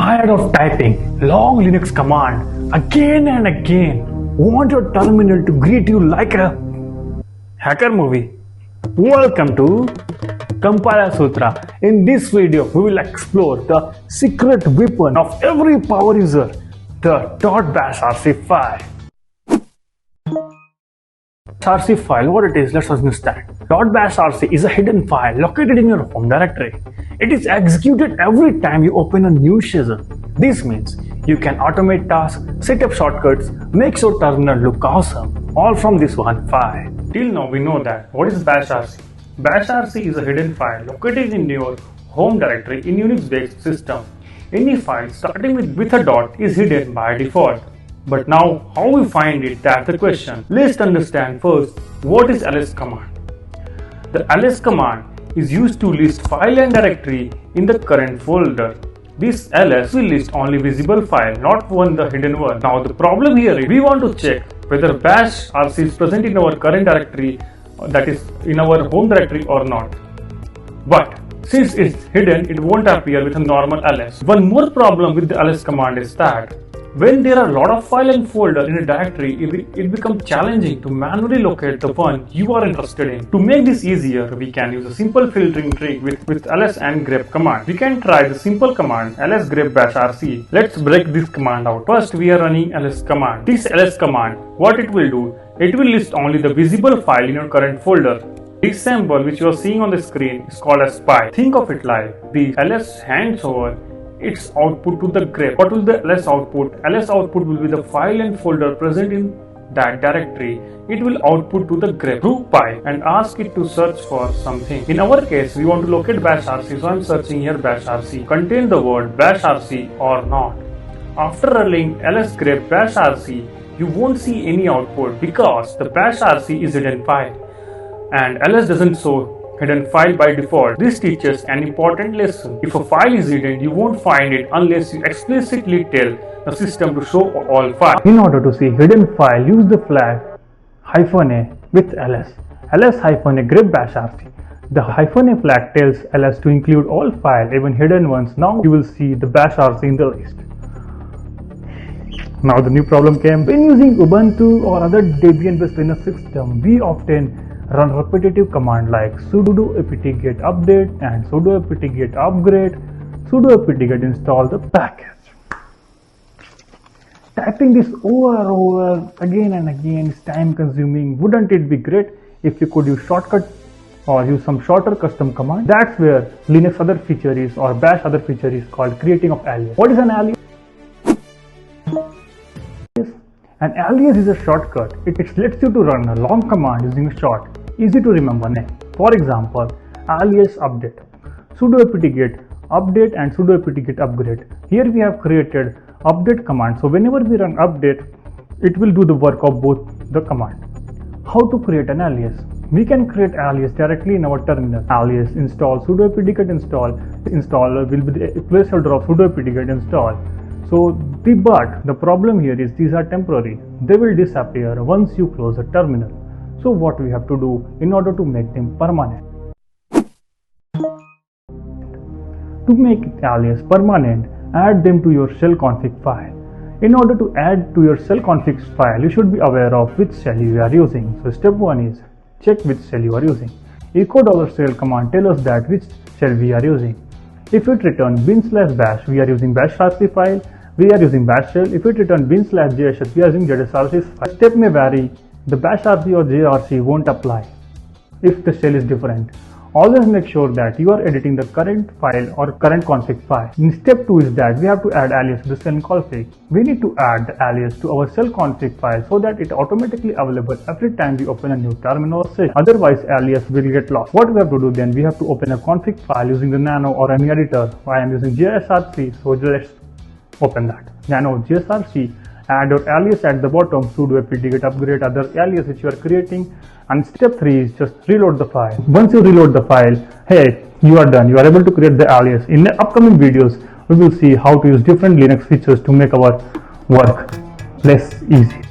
Tired of typing long Linux command again and again? Want your terminal to greet you like a hacker movie? Welcome to compilersutra. In this video, we will explore the secret weapon of every power user, the .bashrc file. Zshrc file, what it is, let's understand. .bashrc is a hidden file located in your home directory. It is executed every time you open a new session. This means you can automate tasks, set up shortcuts, make your terminal look awesome, all from this one file. Till now we know that. What is Bashrc? Bashrc is a hidden file located in your home directory in Unix-based system. Any file starting with a dot is hidden by default. But now, how we find it, that's the question. Let's understand first, what is Alias command? The Alias command is used to list file and directory in the current folder. This Alias will list only visible file, not the hidden one. Now the problem here is, we want to check whether Bashrc is present in our current directory, that is in our home directory or not. But since it's hidden, it won't appear with a normal Alias. One more problem with the Alias command is that when there are a lot of file and folder in a directory, it becomes challenging to manually locate the one you are interested in. To make this easier, we can use a simple filtering trick with alias and grep command. We can try the simple command alias grep bashrc. Let's break this command out. First, we are running alias command. This alias command, what it will do, it will list only the visible file in your current folder. This symbol which you are seeing on the screen is called as spy. Think of it like the alias hands over its output to the grep. What will the alias output? Alias output will be the file and folder present in that directory. It will output to the grep through py and ask it to search for something. In our case, we want to locate bashrc, so I am searching here bashrc. Contain the word bashrc or not. After running alias grep bashrc, you won't see any output because the bashrc is hidden file and alias doesn't show hidden file by default. This teaches an important lesson. If a file is hidden, you won't find it unless you explicitly tell the system to show all files. In order to see hidden file, use the flag -a with ls. ls-a grep bashrc. The -a flag tells ls to include all files, even hidden ones. Now you will see the bashrc in the list. Now the new problem came. When using Ubuntu or other Debian-based Linux system, we often run repetitive command like sudo apt-get update and sudo apt-get upgrade, sudo apt-get install the package. Typing this over and over again and again is time consuming. Wouldn't it be great if you could use shortcut or use some shorter custom command? That's where Linux other feature is, or Bash other feature is, called creating of alias. What is an alias? An alias is a shortcut. It lets you to run a long command using a short, easy to remember name. For example, alias update, sudo apt-get update and sudo apt-get upgrade. Here we have created update command. So whenever we run update, it will do the work of both the command. How to create an alias? We can create alias directly in our terminal. Alias install sudo apt-get install. Installer will be the placeholder of sudo apt-get install. But the problem here is these are temporary. They will disappear once you close the terminal. So what we have to do in order to make them permanent? To make alias permanent, add them to your shell config file. In order to add to your shell config file, you should be aware of which shell you are using. So step 1 is check which shell you are using. Echo $shell command tells us that which shell we are using. If it returns bin/bash, we are using bashrc file. We are using bash shell. If it returns bin/zshrc, we are using zshrc file. Step may vary. The bashrc or zshrc won't apply if the shell is different. Always make sure that you are editing the current file or current config file. In step 2 is that we have to add alias to the shell config. We need to add the alias to our shell config file so that it automatically available every time we open a new terminal or session. Otherwise, alias will get lost. What we have to do then, we have to open a config file using the nano or any editor. I am using zshrc, so let's open that. Nano zshrc. Add your alias at the bottom, sudo apt-get upgrade other alias which you are creating, and step 3 is just reload the file. Once you reload the file, hey, you are done. You are able to create the alias. In the upcoming videos, we will see how to use different Linux features to make our work less easy.